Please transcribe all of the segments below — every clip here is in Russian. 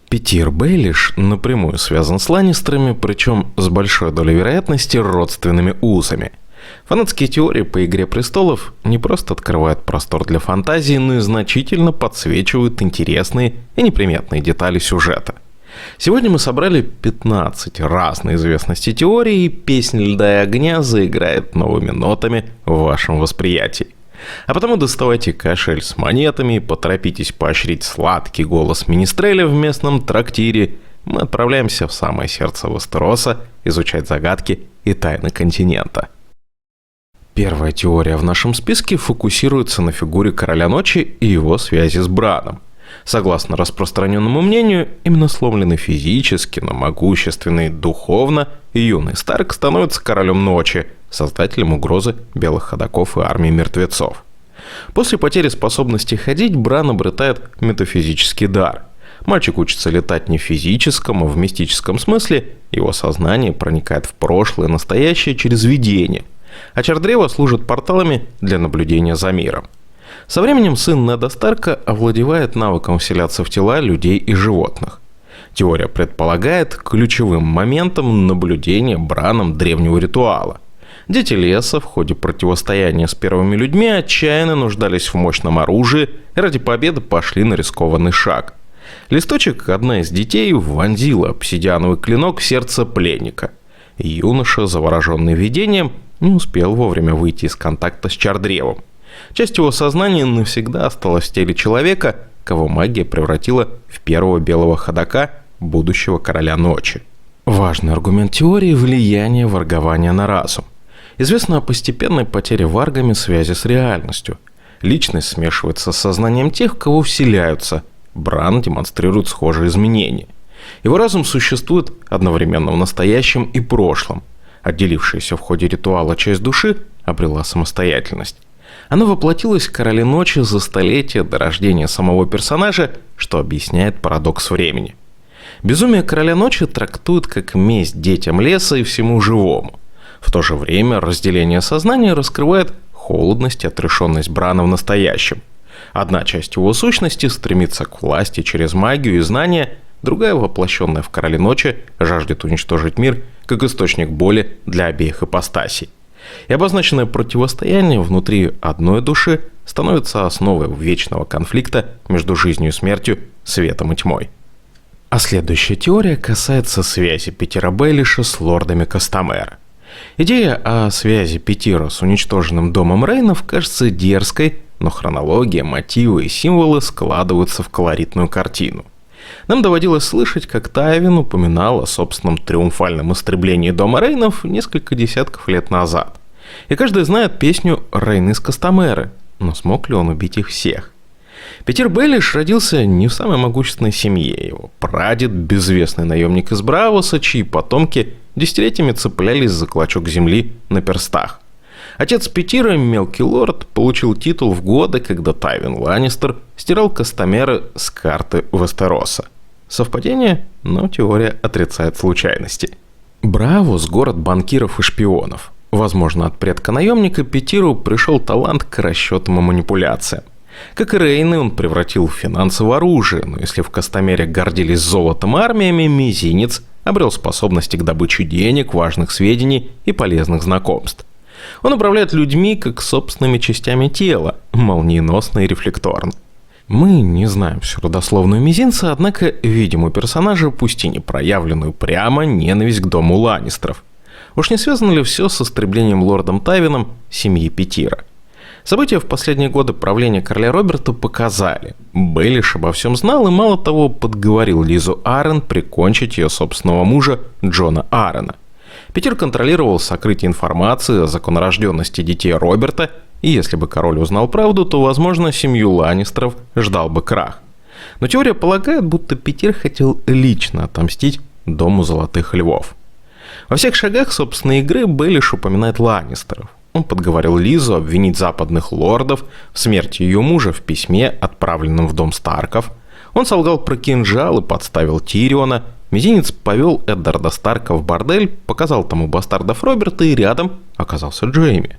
Питир Бейлиш напрямую связан с Ланнистерами, причем с большой долей вероятности родственными узами. Фанатские теории по «Игре престолов» не просто открывают простор для фантазии, но и значительно подсвечивают интересные и неприметные детали сюжета. Сегодня мы собрали 15 разной известности теорий, и «Песнь льда и огня» заиграет новыми нотами в вашем восприятии. А потому доставайте кошель с монетами и поторопитесь поощрить сладкий голос Министреля в местном трактире. Мы отправляемся в самое сердце Вестероса изучать загадки и тайны континента. Первая теория в нашем списке фокусируется на фигуре Короля Ночи и его связи с Браном. Согласно распространенному мнению, именно сломленный физически, но могущественный духовно, юный Старк становится Королем Ночи, создателем угрозы белых ходоков и армии мертвецов. После потери способности ходить, Бран обретает метафизический дар. Мальчик учится летать не в физическом, а в мистическом смысле, его сознание проникает в прошлое и настоящее через видение, а чардрева служит порталами для наблюдения за миром. Со временем сын Неда Старка овладевает навыком вселяться в тела людей и животных. Теория предполагает ключевым моментом наблюдения Браном древнего ритуала. Дети леса в ходе противостояния с первыми людьми отчаянно нуждались в мощном оружии и ради победы пошли на рискованный шаг. Листочек, одна из детей, вонзила обсидиановый клинок в сердце пленника. И юноша, завороженный видением, не успел вовремя выйти из контакта с чардревом. Часть его сознания навсегда осталась в теле человека, кого магия превратила в первого белого ходока, будущего Короля Ночи. Важный аргумент теории – влияние варгования на разум. Известно о постепенной потере варгами связи с реальностью. Личность смешивается с сознанием тех, в кого вселяются. Бран демонстрирует схожие изменения. Его разум существует одновременно в настоящем и прошлом. Отделившаяся в ходе ритуала часть души обрела самостоятельность. Она воплотилась в Короле Ночи за столетия до рождения самого персонажа, что объясняет парадокс времени. Безумие Короля Ночи трактуют как месть детям леса и всему живому. В то же время разделение сознания раскрывает холодность и отрешенность Брана в настоящем. Одна часть его сущности стремится к власти через магию и знания, другая, воплощенная в Короле Ночи, жаждет уничтожить мир как источник боли для обеих ипостасей. И обозначенное противостояние внутри одной души становится основой вечного конфликта между жизнью и смертью, светом и тьмой. А следующая теория касается связи Питира Бейлиша с лордами Костомера. Идея о связи Питира с уничтоженным домом Рейнов кажется дерзкой, но хронология, мотивы и символы складываются в колоритную картину. Нам доводилось слышать, как Тайвин упоминал о собственном триумфальном истреблении дома Рейнов несколько десятков лет назад. И каждый знает песню «Рейн из Костомеры», но смог ли он убить их всех? Питир Бейлиш родился не в самой могущественной семье. Его прадед – безвестный наемник из Браавоса, чьи потомки десятилетиями цеплялись за клочок земли на перстах. Отец Питира, мелкий лорд, получил титул в годы, когда Тайвин Ланнистер стирал Костомеры с карты Вестероса. Совпадение? Но теория отрицает случайности. Браавос – город банкиров и шпионов. Возможно, от предка наемника Питиру пришел талант к расчетам и манипуляциям. Как и Рейны, он превратил в финансовое оружие, но если в Костомере гордились золотом и армиями, мизинец обрел способности к добыче денег, важных сведений и полезных знакомств. Он управляет людьми как собственными частями тела, молниеносно и рефлекторно. Мы не знаем всю родословную мизинца, однако видим у персонажа, пусть и не проявленную прямо, ненависть к дому Ланнистеров. Уж не связано ли все с истреблением лордом Тайвином семьи Питира? События в последние годы правления короля Роберта показали. Бейлиш обо всем знал и, мало того, подговорил Лизу Аррен прикончить ее собственного мужа Джона Аррена. Питир контролировал сокрытие информации о законорожденности детей Роберта, и если бы король узнал правду, то, возможно, семью Ланнистеров ждал бы крах. Но теория полагает, будто Питир хотел лично отомстить дому Золотых Львов. Во всех шагах собственной игры Бейлиш упоминает Ланнистеров. Он подговорил Лизу обвинить западных лордов в смерти ее мужа в письме, отправленном в дом Старков. Он солгал про кинжал и подставил Тириона. Мизинец повел Эддарда Старка в бордель, показал тому бастардов Роберта, и рядом оказался Джейми.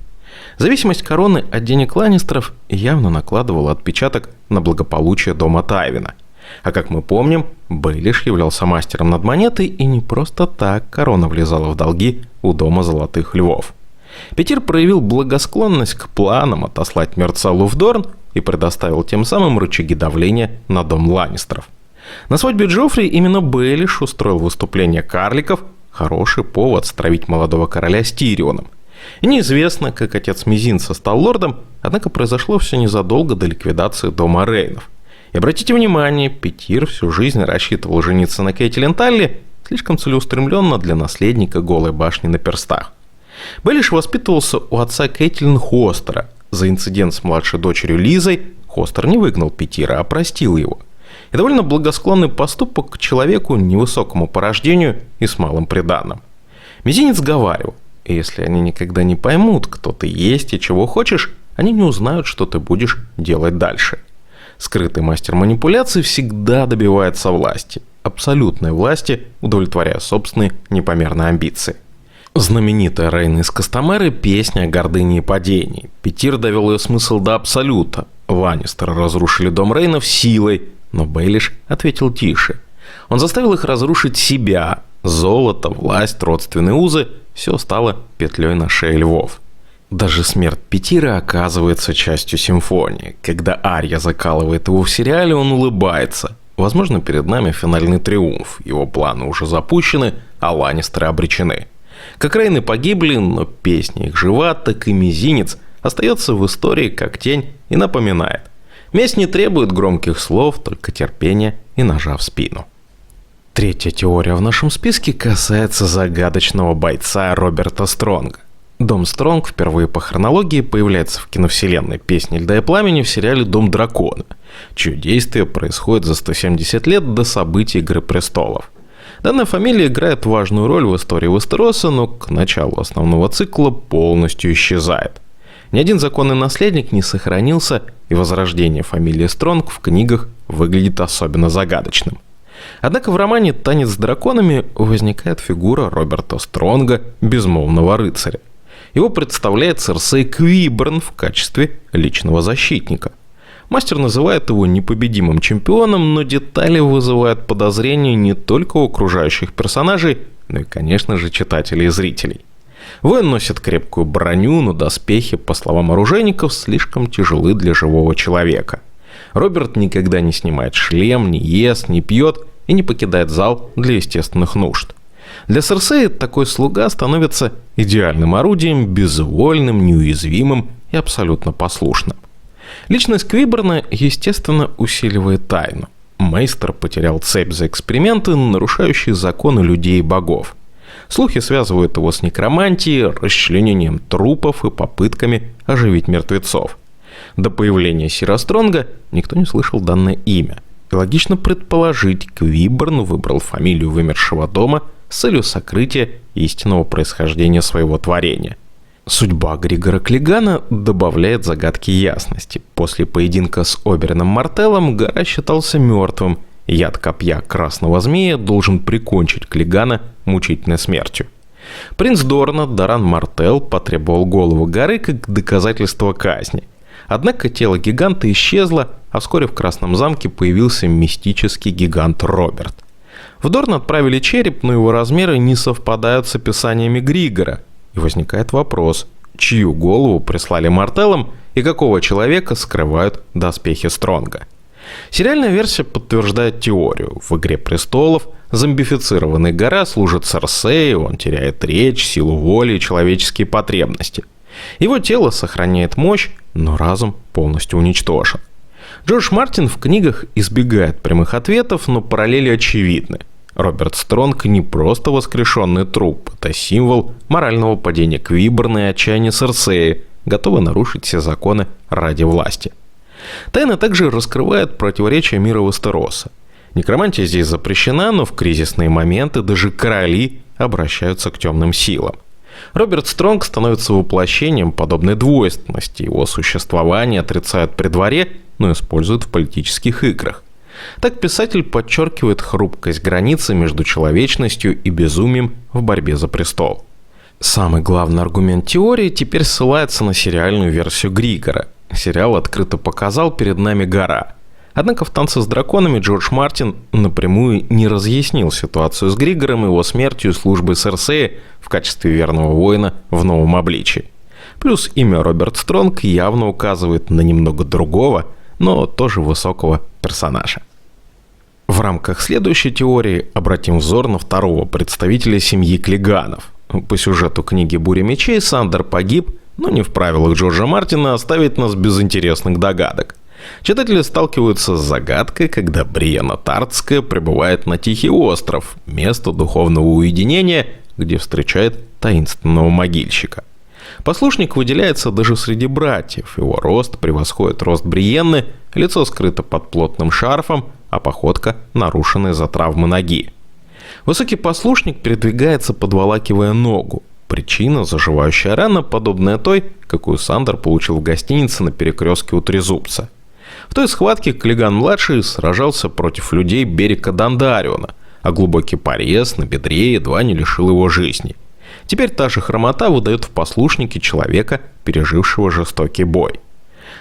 Зависимость короны от денег Ланнистеров явно накладывала отпечаток на благополучие дома Тайвина. А как мы помним, Бейлиш являлся мастером над монетой, и не просто так корона влезала в долги у дома Золотых Львов. Петир проявил благосклонность к планам отослать Мёрцеллу в Дорн и предоставил тем самым рычаги давления на дом Ланнистеров. На свадьбе Джоффри именно Бейлиш устроил выступление карликов, хороший повод стравить молодого короля с Тирионом. И неизвестно, как отец Мизинца стал лордом, однако произошло все незадолго до ликвидации дома Рейнов. И обратите внимание, Петир всю жизнь рассчитывал жениться на Кейтилин Талли, слишком целеустремленно для наследника Голой башни на перстах. Бейлиш воспитывался у отца Кейтилин Хостера. За инцидент с младшей дочерью Лизой Хостер не выгнал Петира, а простил его. И довольно благосклонный поступок к человеку невысокому по рождению и с малым приданым. Мизинец говаривал: если они никогда не поймут, кто ты есть и чего хочешь, они не узнают, что ты будешь делать дальше. Скрытый мастер манипуляций всегда добивается власти, абсолютной власти, удовлетворяя собственные непомерные амбиции. Знаменитая Рейна из Костомеры песня о гордыне и падении. Петир довел ее смысл до абсолюта. Ланнистеры разрушили дом Рейнов силой, но Бейлиш ответил тише. Он заставил их разрушить себя. Золото, власть, родственные узы – все стало петлей на шее львов. Даже смерть Петира оказывается частью симфонии. Когда Арья закалывает его в сериале, он улыбается. Возможно, перед нами финальный триумф. Его планы уже запущены, а Ланнистеры обречены. Как Рейны погибли, но песня их жива, так и Мизинец остается в истории как тень и напоминает: месть не требует громких слов, только терпения и ножа в спину. Третья теория в нашем списке касается загадочного бойца Роберта Стронга. Дом Стронг впервые по хронологии появляется в киновселенной «Песни льда и пламени» в сериале «Дом дракона», чье действие происходит за 170 лет до событий «Игры престолов». Данная фамилия играет важную роль в истории Вестероса, но к началу основного цикла полностью исчезает. Ни один законный наследник не сохранился, и возрождение фамилии Стронг в книгах выглядит особенно загадочным. Однако в романе «Танец с драконами» возникает фигура Роберта Стронга, безмолвного рыцаря. Его представляет Серсей Квиберн в качестве личного защитника. Мастер называет его непобедимым чемпионом, но детали вызывают подозрения не только у окружающих персонажей, но и, конечно же, читателей и зрителей. Воин носит крепкую броню, но доспехи, по словам оружейников, слишком тяжелы для живого человека. Роберт никогда не снимает шлем, не ест, не пьет и не покидает зал для естественных нужд. Для Серсеи такой слуга становится идеальным орудием, безвольным, неуязвимым и абсолютно послушным. Личность Квиберна, естественно, усиливает тайну. Мейстер потерял цепь за эксперименты, нарушающие законы людей и богов. Слухи связывают его с некромантией, расчленением трупов и попытками оживить мертвецов. До появления Сира Стронга никто не слышал данное имя. И логично предположить, Квиберн выбрал фамилию вымершего дома с целью сокрытия истинного происхождения своего творения. Судьба Григора Клигана добавляет загадки ясности. После поединка с Обереном Мартеллом Гора считался мертвым. Яд копья Красного Змея должен прикончить Клигана мучительной смертью. Принц Дорна Даран Мартелл потребовал голову Горы как доказательство казни. Однако тело гиганта исчезло, а вскоре в Красном замке появился мистический гигант Роберт. В Дорн отправили череп, но его размеры не совпадают с описаниями Григора. И возникает вопрос, чью голову прислали Мартеллам и какого человека скрывают доспехи Стронга. Сериальная версия подтверждает теорию. В «Игре престолов» зомбифицированный Гора служит Серсеи, он теряет речь, силу воли и человеческие потребности. Его тело сохраняет мощь, но разум полностью уничтожен. Джордж Мартин в книгах избегает прямых ответов, но параллели очевидны. Роберт Стронг не просто воскрешенный труп, это символ морального падения Квиберна и отчаяния Серсеи, готовый нарушить все законы ради власти. Тайна также раскрывает противоречия мира Вестероса. Некромантия здесь запрещена, но в кризисные моменты даже короли обращаются к темным силам. Роберт Стронг становится воплощением подобной двойственности. Его существование отрицают при дворе, но используют в политических играх. Так писатель подчеркивает хрупкость границы между человечностью и безумием в борьбе за престол. Самый главный аргумент теории теперь ссылается на сериальную версию Григора. Сериал открыто показал перед нами Гора. Однако в «Танце с драконами» Джордж Мартин напрямую не разъяснил ситуацию с Григором, его смертью и службой Серсеи в качестве верного воина в новом обличии. Плюс имя Роберт Стронг явно указывает на немного другого, но тоже высокого персонажа. В рамках следующей теории обратим взор на второго представителя семьи Клиганов. По сюжету книги «Буря мечей» Сандер погиб, но не в правилах Джорджа Мартина оставить нас без интересных догадок. Читатели сталкиваются с загадкой, когда Бриенна Тартская прибывает на Тихий остров, место духовного уединения, где встречает таинственного могильщика. Послушник выделяется даже среди братьев, его рост превосходит рост Бриенны, лицо скрыто под плотным шарфом, а походка нарушена из-за травмы ноги. Высокий послушник передвигается, подволакивая ногу. Причина – заживающая рана, подобная той, какую Сандер получил в гостинице на перекрестке у Трезубца. В той схватке Клиган-младший сражался против людей берега Дандариона, а глубокий порез на бедре едва не лишил его жизни. Теперь та же хромота выдает в послушнике человека, пережившего жестокий бой.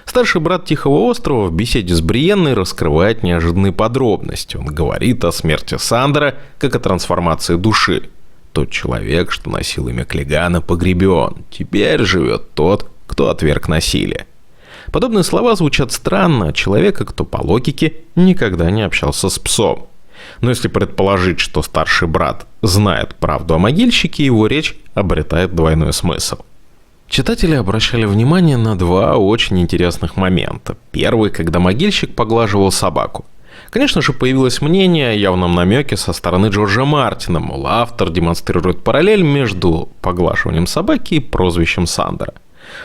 Старший брат Тихого острова в беседе с Бриенной раскрывает неожиданные подробности. Он говорит о смерти Сандера как о трансформации души. Тот человек, что носил имя Клигана, погребен. Теперь живет тот, кто отверг насилие. Подобные слова звучат странно от человека, кто по логике никогда не общался с псом. Но если предположить, что старший брат знает правду о могильщике, его речь обретает двойной смысл. Читатели обращали внимание на два очень интересных момента. Первый, когда могильщик поглаживал собаку. Конечно же, появилось мнение о явном намеке со стороны Джорджа Мартина, мол, автор демонстрирует параллель между поглаживанием собаки и прозвищем Сандера.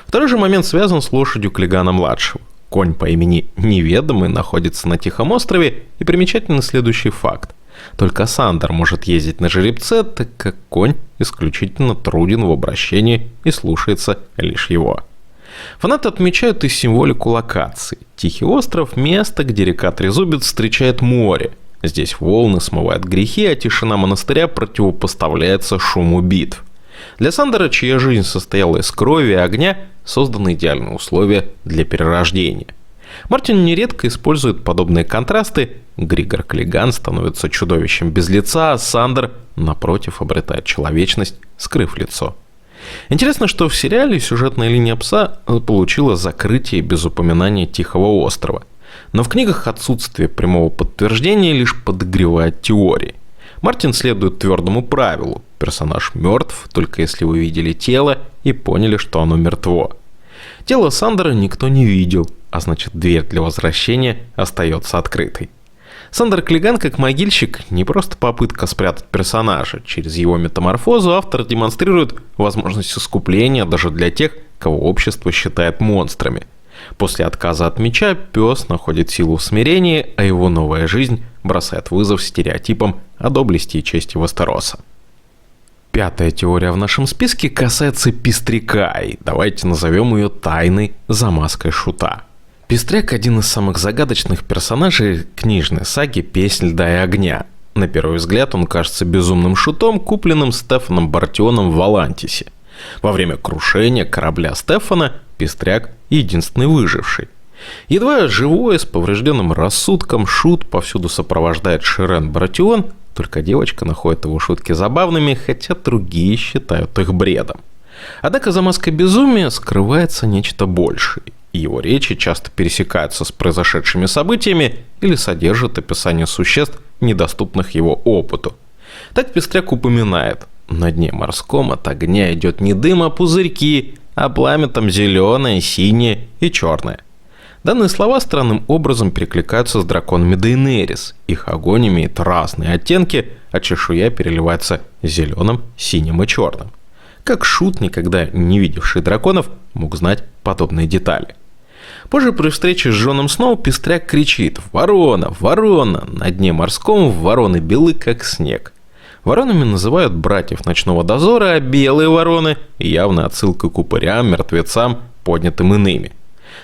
Второй же момент связан с лошадью Клигана-младшего. Конь по имени Неведомый находится на Тихом острове, и примечательный следующий факт. Только Сандер может ездить на жеребце, так как конь исключительно труден в обращении и слушается лишь его. Фанаты отмечают и символику локации. Тихий остров – место, где река Трезубец встречает море. Здесь волны смывают грехи, а тишина монастыря противопоставляется шуму битв. Для Сандера, чья жизнь состояла из крови и огня, созданы идеальные условия для перерождения. Мартин нередко использует подобные контрасты. Григор Клиган становится чудовищем без лица, а Сандер, напротив, обретает человечность, скрыв лицо. Интересно, что в сериале сюжетная линия пса получила закрытие без упоминания Тихого острова. Но в книгах отсутствие прямого подтверждения лишь подогревает теории. Мартин следует твердому правилу: персонаж мертв, только если вы видели тело и поняли, что оно мертво. Тело Сандера никто не видел, а значит, дверь для возвращения остается открытой. Сандер Клиган как могильщик не просто попытка спрятать персонажа. Через его метаморфозу автор демонстрирует возможность искупления даже для тех, кого общество считает монстрами. После отказа от меча пес находит силу в смирении, а его новая жизнь бросает вызов стереотипам о доблести и чести Вестероса. Пятая теория в нашем списке касается Пестряка, и давайте назовем ее тайной за маской шута. Пестряк – один из самых загадочных персонажей книжной саги «Песнь льда и огня». На первый взгляд он кажется безумным шутом, купленным Стефаном Бартионом в Валантисе. Во время крушения корабля Стефана Пестряк – единственный выживший. Едва живой, с поврежденным рассудком, шут повсюду сопровождает Ширен Бартион, только девочка находит его шутки забавными, хотя другие считают их бредом. Однако за маской безумия скрывается нечто большее. Его речи часто пересекаются с произошедшими событиями или содержат описание существ, недоступных его опыту. Так Пестряк упоминает: на дне морском от огня идет не дым, а пузырьки, а пламя там зеленое, синее и черное. Данные слова странным образом перекликаются с драконами Дейенерис. Их огонь имеет разные оттенки, а чешуя переливается зеленым, синим и черным. Как шут, никогда не видевший драконов, мог знать подобные детали. Позже при встрече с Джоном Сноу Пестряк кричит: «Ворона! Ворона!» На дне морском вороны белы, как снег. Воронами называют братьев ночного дозора, а белые вороны – явно отсылка к упырям, мертвецам, поднятым иными.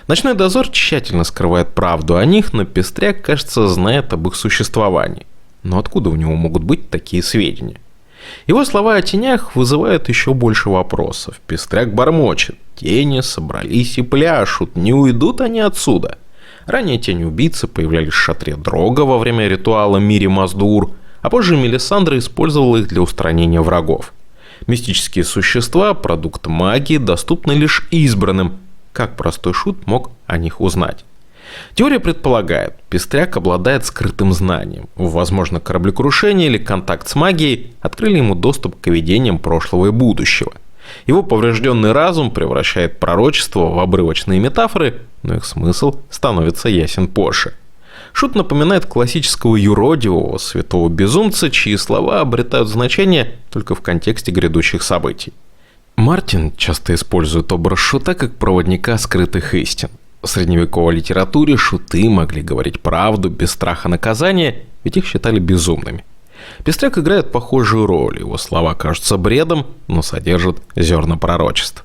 Ночной дозор тщательно скрывает правду о них, но Пестряк, кажется, знает об их существовании. Но откуда у него могут быть такие сведения? Его слова о тенях вызывают еще больше вопросов. Пестряк бормочет: «Тени собрались и пляшут, не уйдут они отсюда». Ранее тени-убийцы появлялись в шатре Дрога во время ритуала Мири Маздуур, а позже Мелисандра использовала их для устранения врагов. Мистические существа, продукт магии, доступны лишь избранным. Как простой шут мог о них узнать? Теория предполагает, Пестряк обладает скрытым знанием. Возможно, кораблекрушение или контакт с магией открыли ему доступ к видениям прошлого и будущего. Его поврежденный разум превращает пророчество в обрывочные метафоры, но их смысл становится ясен позже. Шут напоминает классического юродивого святого безумца, чьи слова обретают значение только в контексте грядущих событий. Мартин часто использует образ шута как проводника скрытых истин. В средневековой литературе шуты могли говорить правду без страха наказания, ведь их считали безумными. Пестряк играет похожую роль, его слова кажутся бредом, но содержат зерна пророчеств.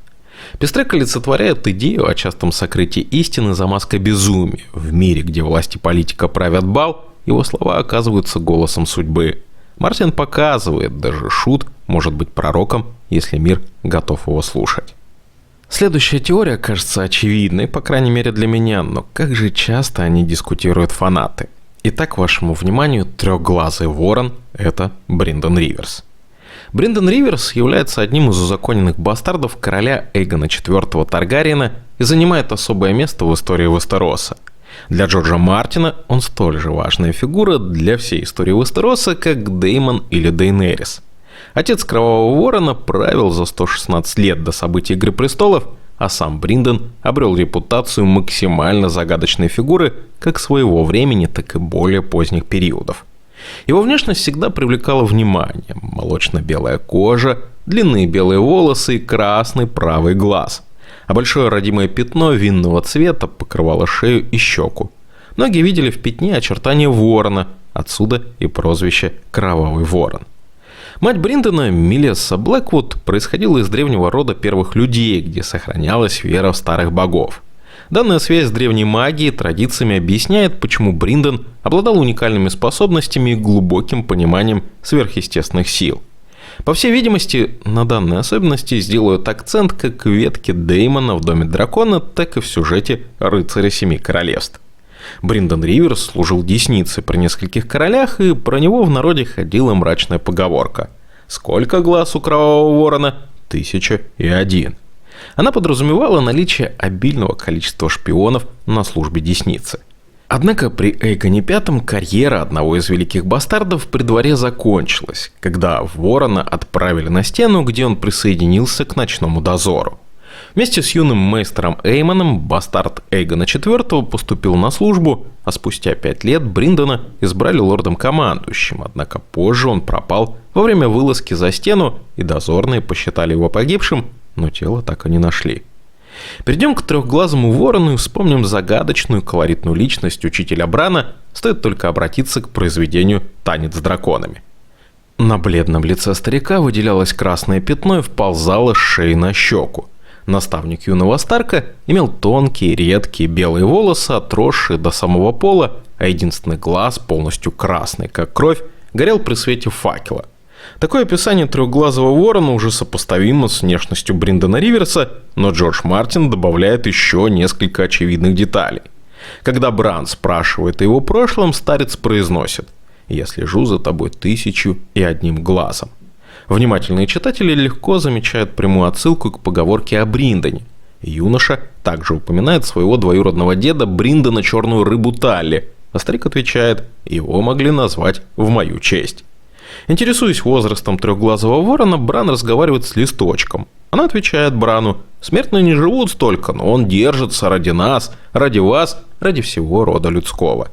Пестряк олицетворяет идею о частом сокрытии истины за маской безумия. В мире, где власть и политика правят бал, его слова оказываются голосом судьбы. Мартин показывает, даже шут может быть пророком, если мир готов его слушать. Следующая теория кажется очевидной, по крайней мере для меня, но как же часто они дискутируют фанаты. Итак, вашему вниманию трехглазый ворон – это Бриндон Риверс. Бриндон Риверс является одним из узаконенных бастардов короля Эйгона IV Таргариена и занимает особое место в истории Вестероса. Для Джорджа Мартина он столь же важная фигура для всей истории Вестероса, как Деймон или Дейнерис. Отец Кровавого Ворона правил за 116 лет до событий Игры Престолов, а сам Бриндон обрел репутацию максимально загадочной фигуры как своего времени, так и более поздних периодов. Его внешность всегда привлекала внимание: молочно-белая кожа, длинные белые волосы и красный правый глаз. А большое родимое пятно винного цвета покрывало шею и щеку. Многие видели в пятне очертания ворона, отсюда и прозвище «Кровавый ворон». Мать Бриндона, Мелисса Блэквуд, происходила из древнего рода первых людей, где сохранялась вера в старых богов. Данная связь с древней магией и традициями объясняет, почему Бриндон обладал уникальными способностями и глубоким пониманием сверхъестественных сил. По всей видимости, на данной особенности сделают акцент как в ветке Деймона в Доме дракона, так и в сюжете «Рыцаря Семи Королевств». Бриндон Риверс служил десницей при нескольких королях, и про него в народе ходила мрачная поговорка: «Сколько глаз у Кровавого Ворона? 1001». Она подразумевала наличие обильного количества шпионов на службе десницы. Однако при Эйгоне V карьера одного из великих бастардов при дворе закончилась, когда Ворона отправили на стену, где он присоединился к ночному дозору. Вместе с юным мейстером Эймоном бастард Эйгона IV поступил на службу, а спустя 5 лет Бриндона избрали лордом-командующим, однако позже он пропал во время вылазки за стену, и дозорные посчитали его погибшим, но тело так и не нашли. Перейдем к трехглазому ворону и вспомним загадочную колоритную личность учителя Брана, стоит только обратиться к произведению «Танец с драконами». На бледном лице старика выделялось красное пятно и вползало с шеи на щеку. Наставник юного Старка имел тонкие, редкие белые волосы, отросшие до самого пола, а единственный глаз, полностью красный, как кровь, горел при свете факела. Такое описание трехглазого ворона уже сопоставимо с внешностью Бриндона Риверса, но Джордж Мартин добавляет еще несколько очевидных деталей. Когда Бран спрашивает о его прошлом, старец произносит: «Я слежу за тобой 1001 глазом». Внимательные читатели легко замечают прямую отсылку к поговорке о Бриндоне. Юноша также упоминает своего двоюродного деда Бриндона черную рыбу Талли, а старик отвечает: «Его могли назвать в мою честь». Интересуясь возрастом трехглазого ворона, Бран разговаривает с Листочком. Она отвечает Брану: «Смертные не живут столько, но он держится ради нас, ради вас, ради всего рода людского».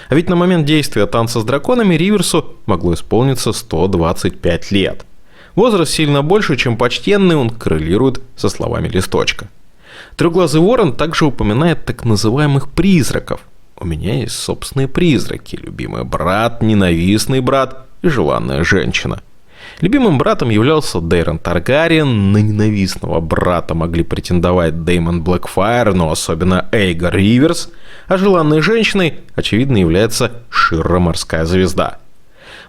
А ведь на момент действия танца с драконами Риверсу могло исполниться 125 лет. Возраст сильно больше, чем почтенный, он коррелирует со словами Листочка. Трехглазый ворон также упоминает так называемых призраков. «У меня есть собственные призраки, любимый брат, ненавистный брат и желанная женщина». Любимым братом являлся Дейрон Таргариен, на ненавистного брата могли претендовать Деймон Блэкфайр, но особенно Эйгор Риверс, а желанной женщиной, очевидно, является Ширра Морская Звезда.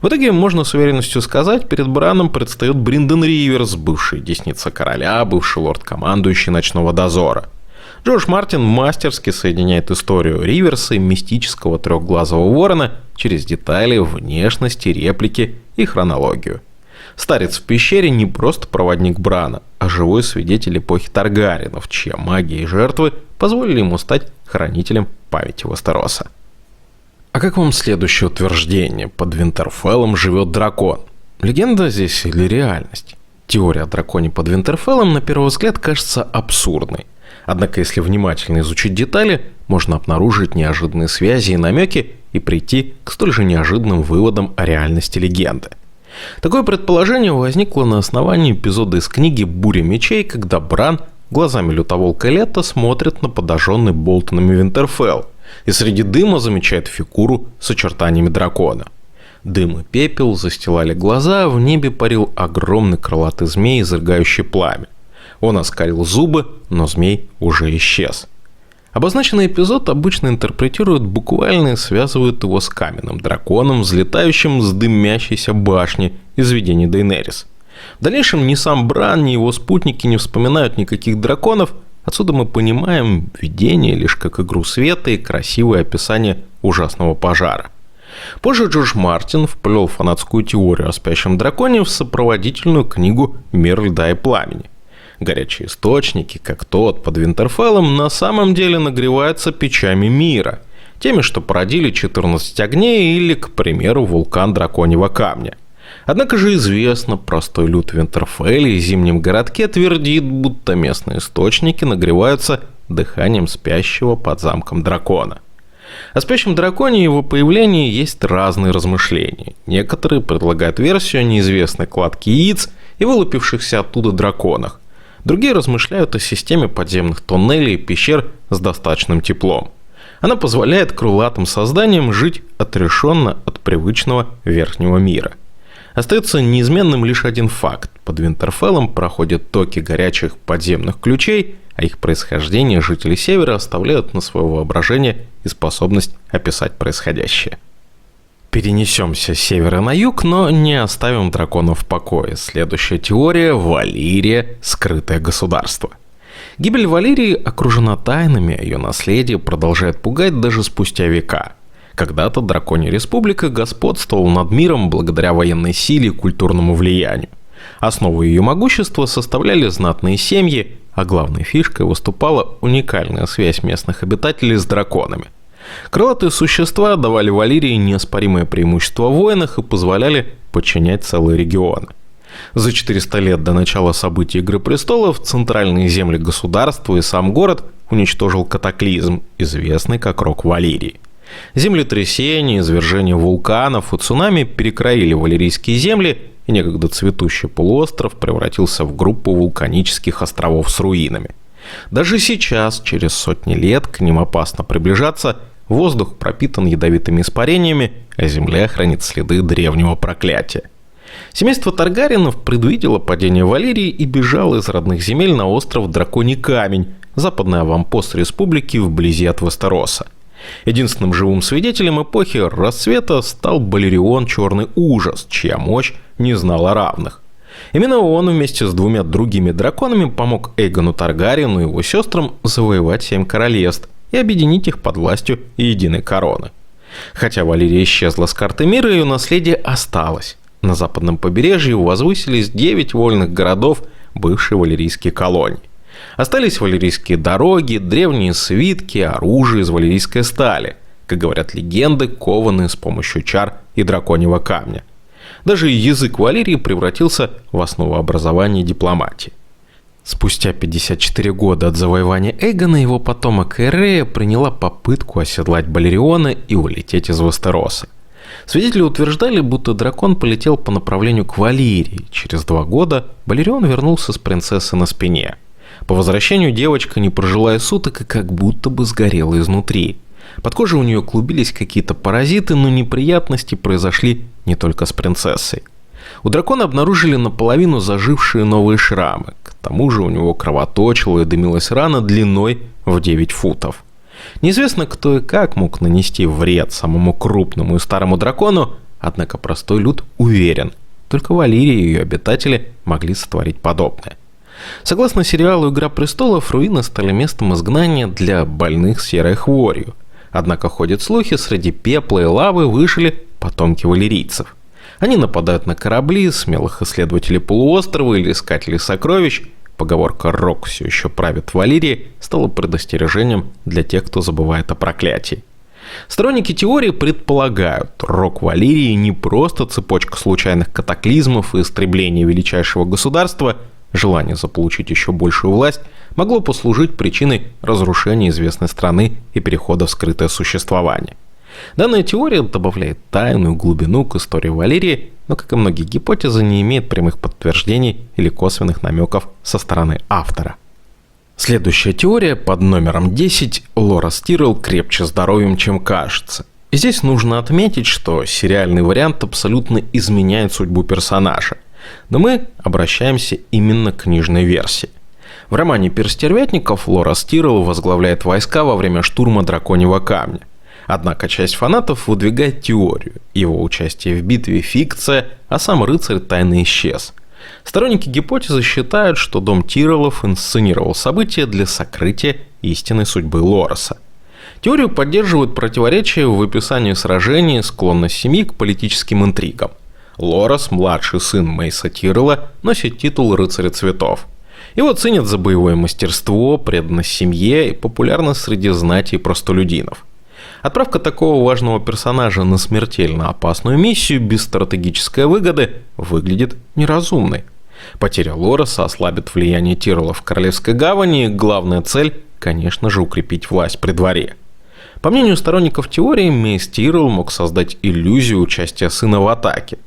В итоге, можно с уверенностью сказать, перед Браном предстает Бриндон Риверс, бывший десница короля, бывший лорд-командующий ночного дозора. Джордж Мартин мастерски соединяет историю Риверса и мистического трехглазого ворона через детали, внешности, реплики и хронологию. Старец в пещере не просто проводник Брана, а живой свидетель эпохи Таргариенов, чья магия и жертвы позволили ему стать хранителем памяти Вестероса. А как вам следующее утверждение? Под Винтерфеллом живет дракон. Легенда здесь или реальность? Теория о драконе под Винтерфеллом на первый взгляд кажется абсурдной. Однако, если внимательно изучить детали, можно обнаружить неожиданные связи и намеки и прийти к столь же неожиданным выводам о реальности легенды. Такое предположение возникло на основании эпизода из книги «Буря мечей», когда Бран глазами лютоволка Лето смотрит на подожженный Болтонами Винтерфелл и среди дыма замечает фигуру с очертаниями дракона. Дым и пепел застилали глаза, а в небе парил огромный крылатый змей, изрыгающий пламя. Он оскалил зубы, но змей уже исчез. Обозначенный эпизод обычно интерпретируют буквально и связывают его с каменным драконом, взлетающим с дымящейся башни из видений Дейенерис. В дальнейшем ни сам Бран, ни его спутники не вспоминают никаких драконов, отсюда мы понимаем видение лишь как игру света и красивое описание ужасного пожара. Позже Джордж Мартин вплел фанатскую теорию о спящем драконе в сопроводительную книгу «Мир льда и пламени». Горячие источники, как тот под Винтерфеллом, на самом деле нагреваются печами мира, теми, что породили 14 огней или, к примеру, вулкан драконьего камня. Однако же известно, простой люд в Винтерфелле и зимнем городке твердит, будто местные источники нагреваются дыханием спящего под замком дракона. О спящем драконе и его появлении есть разные размышления. Некоторые предлагают версию о неизвестной кладке яиц и вылупившихся оттуда драконах. Другие размышляют о системе подземных тоннелей и пещер с достаточным теплом. Она позволяет крылатым созданиям жить отрешенно от привычного верхнего мира. Остается неизменным лишь один факт. Под Винтерфеллом проходят токи горячих подземных ключей, а их происхождение жители Севера оставляют на свое воображение и способность описать происходящее. Перенесемся с севера на юг, но не оставим драконов в покое. Следующая теория – Валирия – скрытое государство. Гибель Валирии окружена тайнами, а ее наследие продолжает пугать даже спустя века. Когда-то Драконья Республика господствовала над миром благодаря военной силе и культурному влиянию. Основой ее могущества составляли знатные семьи, а главной фишкой выступала уникальная связь местных обитателей с драконами. Крылатые существа давали Валирии неоспоримое преимущество в войнах и позволяли подчинять целые регионы. За 400 лет до начала событий «Игры престолов» центральные земли государства и сам город уничтожил катаклизм, известный как Рок Валирии. Землетрясения, извержения вулканов и цунами перекроили валирийские земли, и некогда цветущий полуостров превратился в группу вулканических островов с руинами. Даже сейчас, через сотни лет, к ним опасно приближаться, воздух пропитан ядовитыми испарениями, а земля хранит следы древнего проклятия. Семейство Таргариенов предвидело падение Валирии и бежало из родных земель на остров Драконий Камень, западный аванпост республики вблизи от Вестероса. Единственным живым свидетелем эпохи расцвета стал Балерион Черный Ужас, чья мощь не знала равных. Именно он вместе с двумя другими драконами помог Эйгону Таргариену и его сестрам завоевать 7 королевств и объединить их под властью единой короны. Хотя Валирия исчезла с карты мира, ее наследие осталось. На западном побережье возвысились 9 вольных городов бывшей валирийской колонии. Остались валирийские дороги, древние свитки, оружие из валирийской стали, как говорят легенды, кованные с помощью чар и драконьего камня. Даже язык Валирии превратился в основу образования и дипломатии. Спустя 54 года от завоевания Эйгона его потомок Эрея приняла попытку оседлать Балериона и улететь из Вестероса. Свидетели утверждали, будто дракон полетел по направлению к Валирии. Через 2 года Балерион вернулся с принцессой на спине. По возвращению девочка не прожила и суток и как будто бы сгорела изнутри. Под кожей у нее клубились какие-то паразиты, но неприятности произошли не только с принцессой. У дракона обнаружили наполовину зажившие новые шрамы. К тому же у него кровоточила и дымилась рана длиной в 9 футов. Неизвестно, кто и как мог нанести вред самому крупному и старому дракону, однако простой люд уверен, только Валирия и ее обитатели могли сотворить подобное. Согласно сериалу «Игра престолов», руины стали местом изгнания для больных серой хворью. Однако ходят слухи, среди пепла и лавы выжили потомки валерийцев. Они нападают на корабли, смелых исследователей полуострова или искателей сокровищ. Поговорка «Рок все еще правит в Валирии» стала предостережением для тех, кто забывает о проклятии. Сторонники теории предполагают, Рок Валирии не просто цепочка случайных катаклизмов и истребления величайшего государства. Желание заполучить еще большую власть могло послужить причиной разрушения известной страны и перехода в скрытое существование. Данная теория добавляет тайную глубину к истории Валирии, но, как и многие гипотезы, не имеет прямых подтверждений или косвенных намеков со стороны автора. Следующая теория под номером 10. Лорас Тирелл крепче здоровьем, чем кажется. И здесь нужно отметить, что сериальный вариант абсолютно изменяет судьбу персонажа. Но мы обращаемся именно к книжной версии. В романе «Пир стервятников» Лорас Тирелл возглавляет войска во время штурма Драконьего камня. Однако часть фанатов выдвигает теорию. Его участие в битве – фикция, а сам рыцарь тайно исчез. Сторонники гипотезы считают, что дом Тиреллов инсценировал события для сокрытия истинной судьбы Лораса. Теорию поддерживают противоречия в описании сражений, склонность семьи к политическим интригам. Лорас, младший сын Мейса Тирелла, носит титул рыцаря цветов. Его ценят за боевое мастерство, преданность семье и популярность среди знати и простолюдинов. Отправка такого важного персонажа на смертельно опасную миссию без стратегической выгоды выглядит неразумной. Потеря Лораса ослабит влияние Тирелла в Королевской гавани, и главная цель, конечно же, укрепить власть при дворе. По мнению сторонников теории, Мейс Тирелл мог создать иллюзию участия сына в атаке.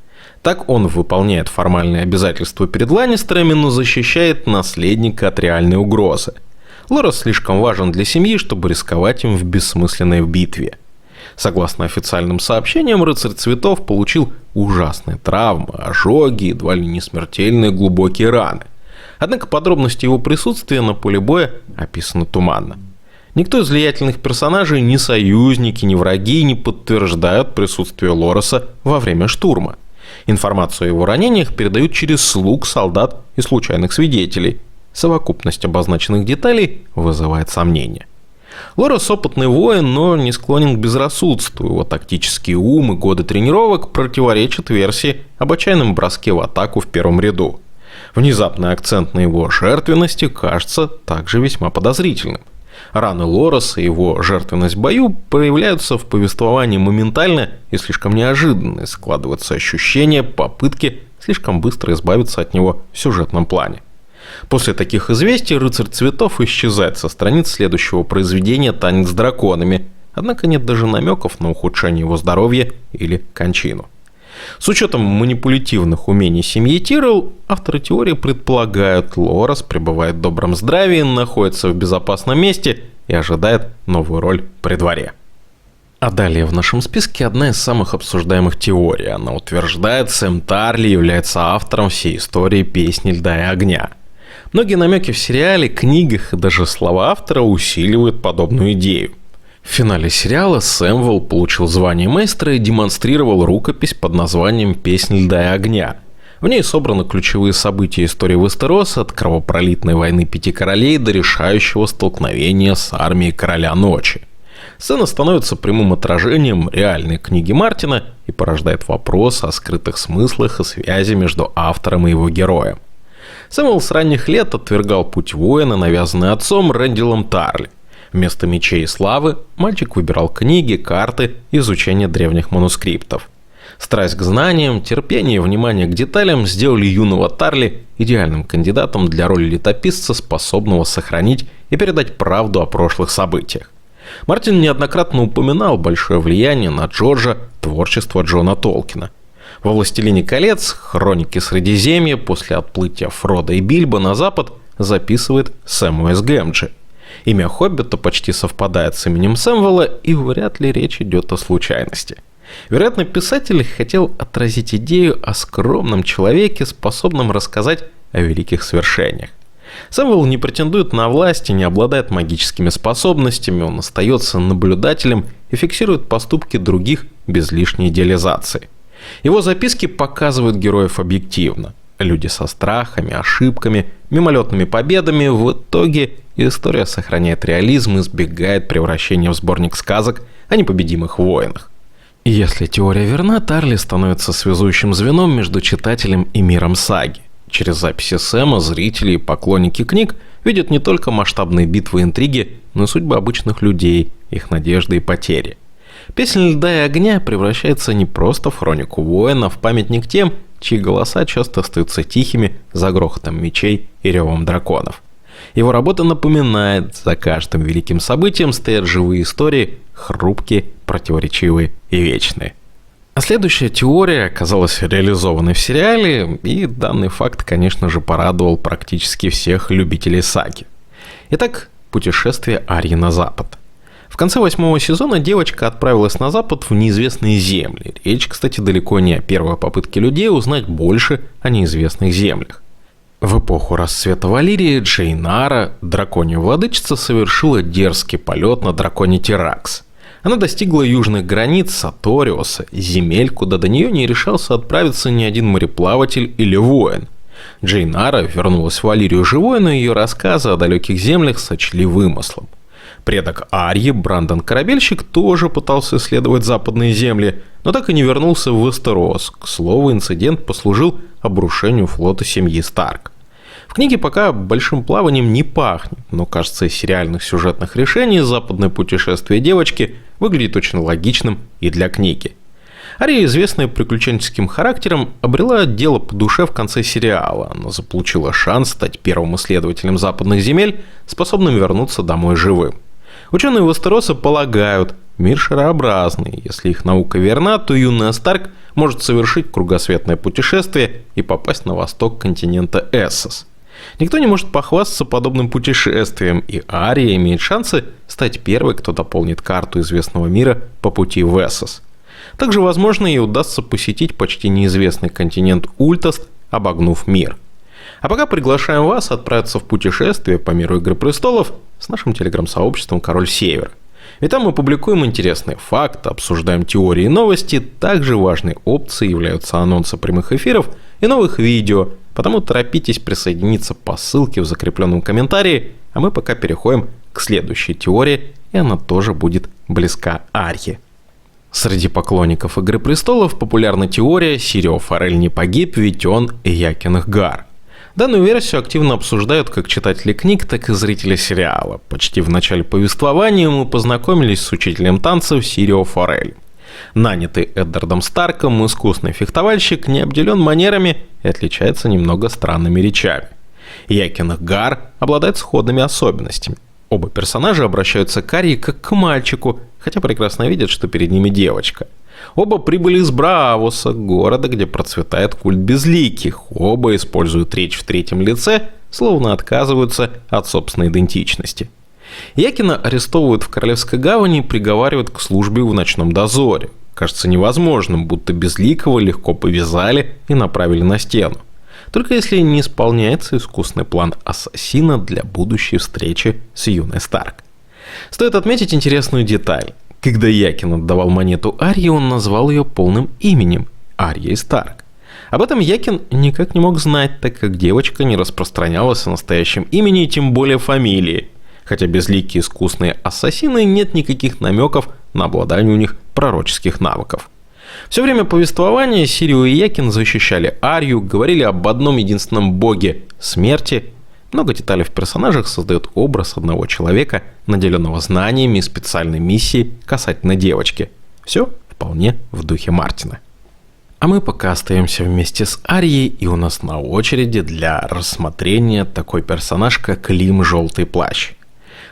Так он выполняет формальные обязательства перед Ланнистерами, но защищает наследника от реальной угрозы. Лорас слишком важен для семьи, чтобы рисковать им в бессмысленной битве. Согласно официальным сообщениям, рыцарь цветов получил ужасные травмы, ожоги, едва ли не смертельные глубокие раны. Однако подробности его присутствия на поле боя описаны туманно. Никто из влиятельных персонажей, ни союзники, ни враги не подтверждают присутствие Лораса во время штурма. Информацию о его ранениях передают через слуг, солдат и случайных свидетелей. Совокупность обозначенных деталей вызывает сомнения. Лорас опытный воин, но не склонен к безрассудству. Его тактический ум и годы тренировок противоречат версии об отчаянном броске в атаку в первом ряду. Внезапный акцент на его жертвенности кажется также весьма подозрительным. Раны Лораса и его жертвенность в бою проявляются в повествовании моментально и слишком неожиданно, и складывается ощущение попытки слишком быстро избавиться от него в сюжетном плане. После таких известий рыцарь цветов исчезает со страниц следующего произведения «Танец с драконами», однако нет даже намеков на ухудшение его здоровья или кончину. С учетом манипулятивных умений семьи Тирелл, авторы теории предполагают, Лорас пребывает в добром здравии, находится в безопасном месте и ожидает новую роль при дворе. А далее в нашем списке одна из самых обсуждаемых теорий. Она утверждает, Сэм Тарли является автором всей истории «Песни льда и огня». Многие намеки в сериале, книгах и даже слова автора усиливают подобную идею. В финале сериала Сэмюэл получил звание мейстера и демонстрировал рукопись под названием «Песнь льда и огня». В ней собраны ключевые события истории Вестероса от кровопролитной войны Пяти Королей до решающего столкновения с армией Короля Ночи. Сцена становится прямым отражением реальной книги Мартина и порождает вопрос о скрытых смыслах и связи между автором и его героем. Сэмюэл с ранних лет отвергал путь воина, навязанный отцом Рэндиллом Тарли. Вместо мечей и славы мальчик выбирал книги, карты, изучение древних манускриптов. Страсть к знаниям, терпение и внимание к деталям сделали юного Тарли идеальным кандидатом для роли летописца, способного сохранить и передать правду о прошлых событиях. Мартин неоднократно упоминал большое влияние на Джорджа творчество Джона Толкина. Во «Властелине колец» хроники Средиземья после отплытия Фродо и Бильбо на запад записывает Сэм Уэс Гэмджи. Имя Хоббита почти совпадает с именем Сэмюэла, и вряд ли речь идет о случайности. Вероятно, писатель хотел отразить идею о скромном человеке, способном рассказать о великих свершениях. Сэмюэл не претендует на власть и не обладает магическими способностями, он остается наблюдателем и фиксирует поступки других без лишней идеализации. Его записки показывают героев объективно. Люди со страхами, ошибками, мимолетными победами. В итоге история сохраняет реализм и избегает превращения в сборник сказок о непобедимых воинах. И если теория верна, Тарли становится связующим звеном между читателем и миром саги. Через записи Сэма зрители и поклонники книг видят не только масштабные битвы и интриги, но и судьбы обычных людей, их надежды и потери. «Песнь льда и огня» превращается не просто в хронику воина, в памятник тем, чьи голоса часто остаются тихими за грохотом мечей и ревом драконов. Его работа напоминает, за каждым великим событием стоят живые истории, хрупкие, противоречивые и вечные. А следующая теория оказалась реализованной в сериале, и данный факт, конечно же, порадовал практически всех любителей саги. Итак, путешествие Арьи на запад. В конце 8-го сезона девочка отправилась на запад в неизвестные земли. Речь, кстати, далеко не о первой попытке людей узнать больше о неизвестных землях. В эпоху расцвета Валирии Джейнара, драконья владычица, совершила дерзкий полет на драконе Тиракс. Она достигла южных границ Саториуса, земель, куда до нее не решался отправиться ни один мореплаватель или воин. Джейнара вернулась в Валирию живой, но ее рассказы о далеких землях сочли вымыслом. Предок Арьи, Брандон-корабельщик, тоже пытался исследовать западные земли, но так и не вернулся в Вестерос. К слову, инцидент послужил обрушению флота семьи Старк. В книге пока большим плаванием не пахнет, но, кажется, из сериальных сюжетных решений западное путешествие девочки выглядит очень логичным и для книги. Ария, известная приключенческим характером, обрела дело по душе в конце сериала. Она заполучила шанс стать первым исследователем западных земель, способным вернуться домой живым. Ученые Вестероса полагают, мир шарообразный. Если их наука верна, то юная Старк может совершить кругосветное путешествие и попасть на восток континента Эссос. Никто не может похвастаться подобным путешествием, и Ария имеет шансы стать первой, кто дополнит карту известного мира по пути в Эссос. Также, возможно, ей удастся посетить почти неизвестный континент Ультаст, обогнув мир. А пока приглашаем вас отправиться в путешествие по миру Игры Престолов с нашим телеграм-сообществом «Король Севера». Ведь там мы публикуем интересные факты, обсуждаем теории и новости. Также важной опцией являются анонсы прямых эфиров и новых видео, потому торопитесь присоединиться по ссылке в закрепленном комментарии, а мы пока переходим к следующей теории, и она тоже будет близка Арье. Среди поклонников «Игры престолов» популярна теория «Сирио Форель не погиб, ведь он Иякин Гар». Данную версию активно обсуждают как читатели книг, так и зрители сериала. Почти в начале повествования мы познакомились с учителем танцев Сирио Форель. Нанятый Эддардом Старком, искусный фехтовальщик, не обделен манерами и отличается немного странными речами. Иякин Гар обладает сходными особенностями. Оба персонажа обращаются к Арье как к мальчику, хотя прекрасно видят, что перед ними девочка. Оба прибыли из Браавоса, города, где процветает культ безликих. Оба используют речь в третьем лице, словно отказываются от собственной идентичности. Иякина арестовывают в Королевской гавани и приговаривают к службе в ночном дозоре. Кажется невозможным, будто безликого легко повязали и направили на стену. Только если не исполняется искусный план ассасина для будущей встречи с юной Старк. Стоит отметить интересную деталь. Когда Иякин отдавал монету Арье, он назвал ее полным именем – Арьей Старк. Об этом Иякин никак не мог знать, так как девочка не распространялась о настоящем имени и тем более фамилии. Хотя безликие искусные ассасины нет никаких намеков на обладание у них пророческих навыков. Все время повествования Сирио и Иякин защищали Арью, говорили об одном единственном боге – смерти. Много деталей в персонажах создает образ одного человека, наделенного знаниями и специальной миссией касательно девочки. Все вполне в духе Мартина. А мы пока остаемся вместе с Арьей, и у нас на очереди для рассмотрения такой персонаж, как Лим Желтый Плащ.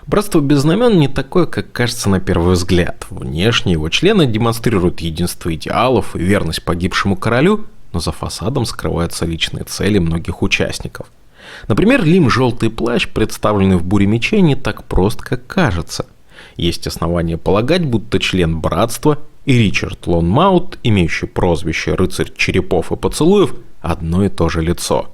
Братство без знамен не такое, как кажется на первый взгляд. Внешне его члены демонстрируют единство идеалов и верность погибшему королю, но за фасадом скрываются личные цели многих участников. Например, Лим Желтый Плащ, представленный в Буре мечей, не так прост, как кажется. Есть основания полагать, будто член братства и Ричард Лонмаут, имеющий прозвище «Рыцарь черепов и поцелуев», одно и то же лицо.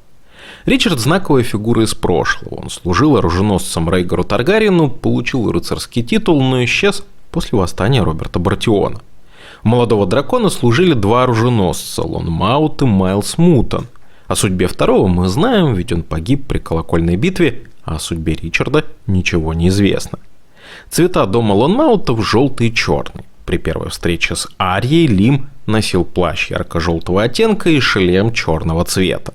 Ричард – знаковая фигура из прошлого. Он служил оруженосцем Рейгару Таргариену, получил рыцарский титул, но исчез после восстания Роберта Бартиона. У молодого дракона служили два оруженосца – Лонмаут и Майлс Мутон. О судьбе второго мы знаем, ведь он погиб при колокольной битве, а о судьбе Ричарда ничего не известно. Цвета дома Лонмаутов желтый и черный. При первой встрече с Арьей Лим носил плащ ярко-желтого оттенка и шлем черного цвета.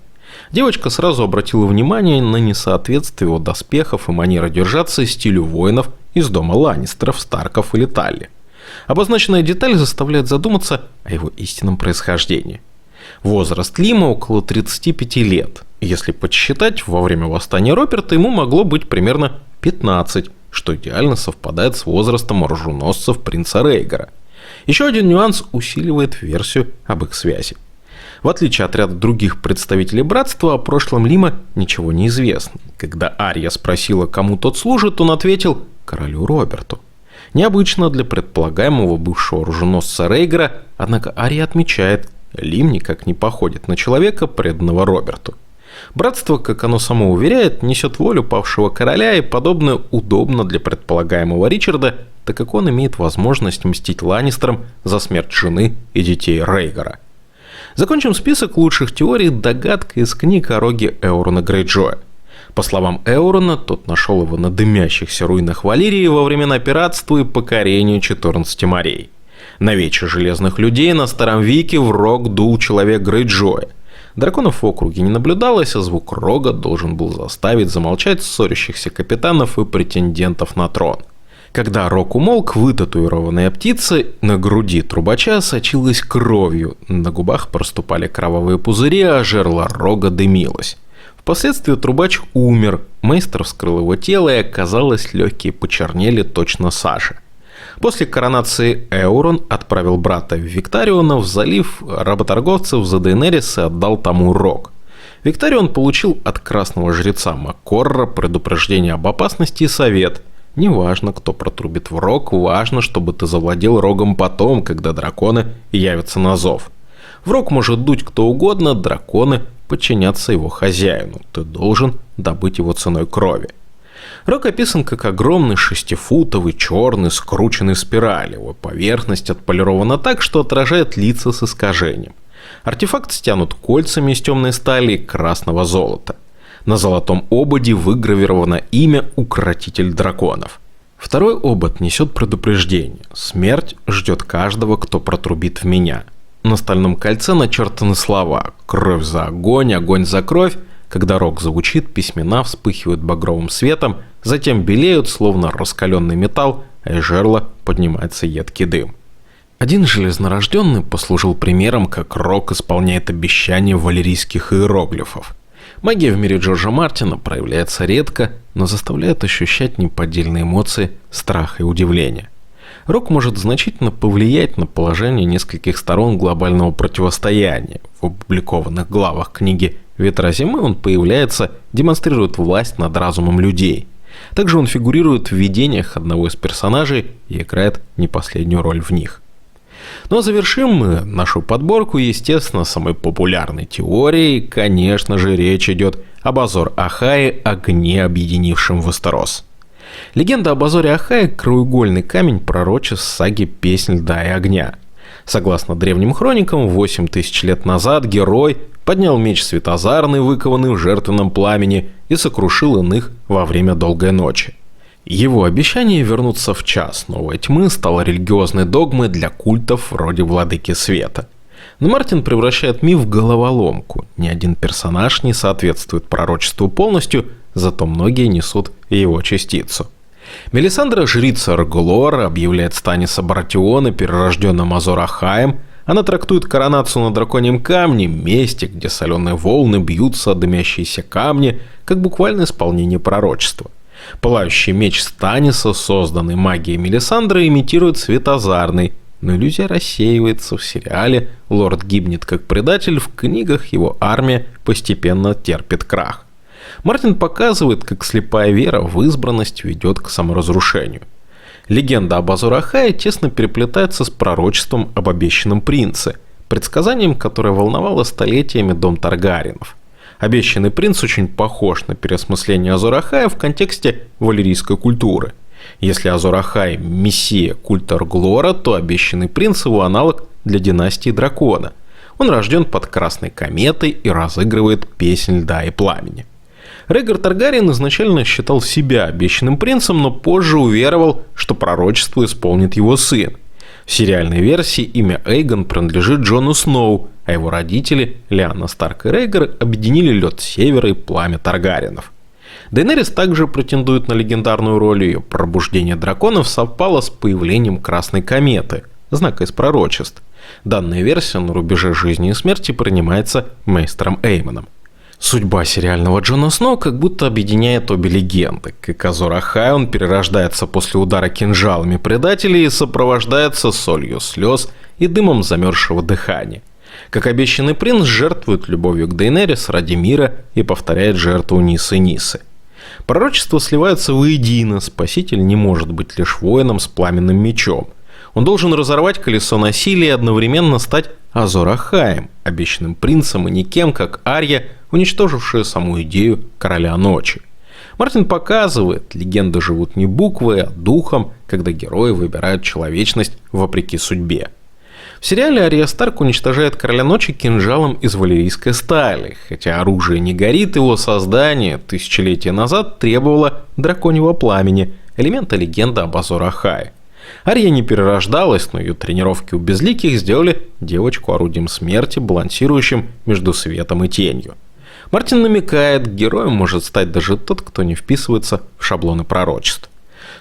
Девочка сразу обратила внимание на несоответствие его доспехов и манеры держаться стилю воинов из дома Ланнистеров, Старков или Талли. Обозначенная деталь заставляет задуматься о его истинном происхождении. Возраст Лима около 35 лет. Если подсчитать, во время восстания Роберта ему могло быть примерно 15, что идеально совпадает с возрастом оруженосцев принца Рейгара. Еще один нюанс усиливает версию об их связи. В отличие от ряда других представителей братства, о прошлом Лима ничего не известно. Когда Арья спросила, кому тот служит, он ответил королю Роберту. Необычно для предполагаемого бывшего оруженосца Рейгара, однако Арья отмечает, Лим никак не походит на человека, преданного Роберту. Братство, как оно само уверяет, несет волю павшего короля, и подобное удобно для предполагаемого Ричарда, так как он имеет возможность мстить Ланнистерам за смерть жены и детей Рейгара. Закончим список лучших теорий догадкой из книг о роге Эорона Грейджоя. По словам Эорона, тот нашел его на дымящихся руинах Валирии во времена пиратства и покорения 14 морей. На вече железных людей на Старом Вике в рог дул человек Грейджоя. Драконов в округе не наблюдалось, а звук рога должен был заставить замолчать ссорящихся капитанов и претендентов на трон. Когда рог умолк, вытатуированная птица на груди трубача сочилась кровью, на губах проступали кровавые пузыри, а жерло рога дымилось. Впоследствии трубач умер, мейстер вскрыл его тело, и оказалось, легкие почернели точно сажа. После коронации Эорон отправил брата Виктариона в залив работорговцев за Дейенерис и отдал тому рог. Виктарион получил от красного жреца Маккорра предупреждение об опасности и совет. Не важно, кто протрубит в рог, важно, чтобы ты завладел рогом потом, когда драконы явятся на зов. В рог может дуть кто угодно, драконы подчинятся его хозяину. Ты должен добыть его ценой крови. Рог описан как огромный 6-футовый, черный, скрученный спираль. Его поверхность отполирована так, что отражает лица с искажением. Артефакт стянут кольцами из темной стали и красного золота. На золотом ободе выгравировано имя «Укротитель драконов». Второй обод несет предупреждение. Смерть ждет каждого, кто протрубит в меня. На стальном кольце начертаны слова «Кровь за огонь, огонь за кровь». Когда рог звучит, письмена вспыхивают багровым светом, затем белеют, словно раскаленный металл, а из жерла поднимается едкий дым. Один железнорожденный послужил примером, как рог исполняет обещания валерийских иероглифов. Магия в мире Джорджа Мартина проявляется редко, но заставляет ощущать неподдельные эмоции страха и удивления. Рог может значительно повлиять на положение нескольких сторон глобального противостояния. В опубликованных главах книги «Ветра зимы» он появляется, демонстрирует власть над разумом людей. Также он фигурирует в видениях одного из персонажей и играет не последнюю роль в них. Ну а завершим мы нашу подборку, естественно, самой популярной теорией. Конечно же, речь идет об Азор-Ахае, огне, объединившем Вестерос. Легенда об Азоре-Ахае – краеугольный камень пророчеств саги «Песнь льда и огня». Согласно древним хроникам, 8000 лет назад герой поднял меч светозарный, выкованный в жертвенном пламени, и сокрушил иных во время долгой ночи. Его обещание вернуться в час новой тьмы стало религиозной догмой для культов вроде Владыки Света. Но Мартин превращает миф в головоломку. Ни один персонаж не соответствует пророчеству полностью, зато многие несут его частицу. Мелисандра, жрица Арглора, объявляет Станниса Баратиона перерожденным Азор-Ахаем. Она трактует коронацию на драконьем камне, месте, где соленые волны бьются о дымящиеся камни, как буквальное исполнение пророчества. Пылающий меч Станниса, созданный магией Мелисандры, имитирует светозарный, но иллюзия рассеивается в сериале, лорд гибнет как предатель, в книгах его армия постепенно терпит крах. Мартин показывает, как слепая вера в избранность ведет к саморазрушению. Легенда об Азор-Ахае тесно переплетается с пророчеством об обещанном принце, предсказанием, которое волновало столетиями дом Таргариенов. Обещанный принц очень похож на переосмысление Азор-Ахая в контексте валерийской культуры. Если Азор-Ахай – мессия культа Арглора, то обещанный принц – его аналог для династии дракона. Он рожден под Красной кометой и разыгрывает песнь льда и пламени. Рейгар Таргариен изначально считал себя обещанным принцем, но позже уверовал, что пророчество исполнит его сын. В сериальной версии имя Эйгон принадлежит Джону Сноу, а его родители, Лианна Старк и Рейгар, объединили лед Севера и пламя Таргариенов. Дейенерис также претендует на легендарную роль, ее пробуждение драконов совпало с появлением Красной кометы, знака из пророчеств. Данная версия на рубеже жизни и смерти принимается Мейстером Эймоном. Судьба сериального Джона Сноу как будто объединяет обе легенды. Как Азор Ахай, он перерождается после удара кинжалами предателей и сопровождается солью слез и дымом замерзшего дыхания. Как обещанный принц жертвует любовью к Дейенерис ради мира и повторяет жертву Нисы Нисы. Пророчества сливаются воедино, спаситель не может быть лишь воином с пламенным мечом. Он должен разорвать колесо насилия и одновременно стать Азор Ахаем, обещанным принцем и никем, как Арья, уничтожившая саму идею Короля Ночи. Мартин показывает, легенды живут не буквой, а духом, когда герои выбирают человечность вопреки судьбе. В сериале Ария Старк уничтожает Короля Ночи кинжалом из валерийской стали, хотя оружие не горит, его создание тысячелетия назад требовало драконьего пламени, элемента легенды об Азор Ахае. Ария не перерождалась, но ее тренировки у безликих сделали девочку орудием смерти, балансирующим между светом и тенью. Мартин намекает, героем может стать даже тот, кто не вписывается в шаблоны пророчеств.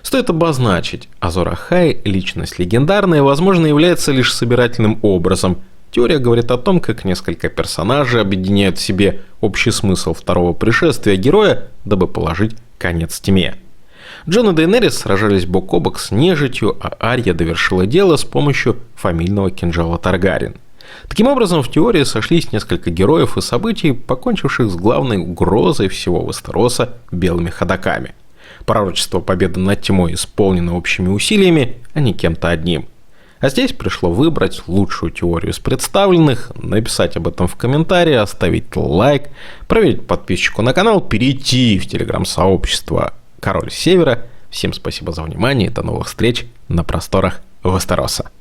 Стоит обозначить, Азор Ахай – личность легендарная и, возможно, является лишь собирательным образом. Теория говорит о том, как несколько персонажей объединяют в себе общий смысл второго пришествия героя, дабы положить конец тьме. Джон и Дейенерис сражались бок о бок с нежитью, а Арья довершила дело с помощью фамильного кинжала Таргариен. Таким образом, в теории сошлись несколько героев и событий, покончивших с главной угрозой всего Вестероса – белыми ходоками. Пророчество победы над тьмой исполнено общими усилиями, а не кем-то одним. А здесь пришло выбрать лучшую теорию из представленных, написать об этом в комментарии, оставить лайк, проверить подписчику на канал, перейти в телеграм-сообщество Король Севера. Всем спасибо за внимание и до новых встреч на просторах Вестероса.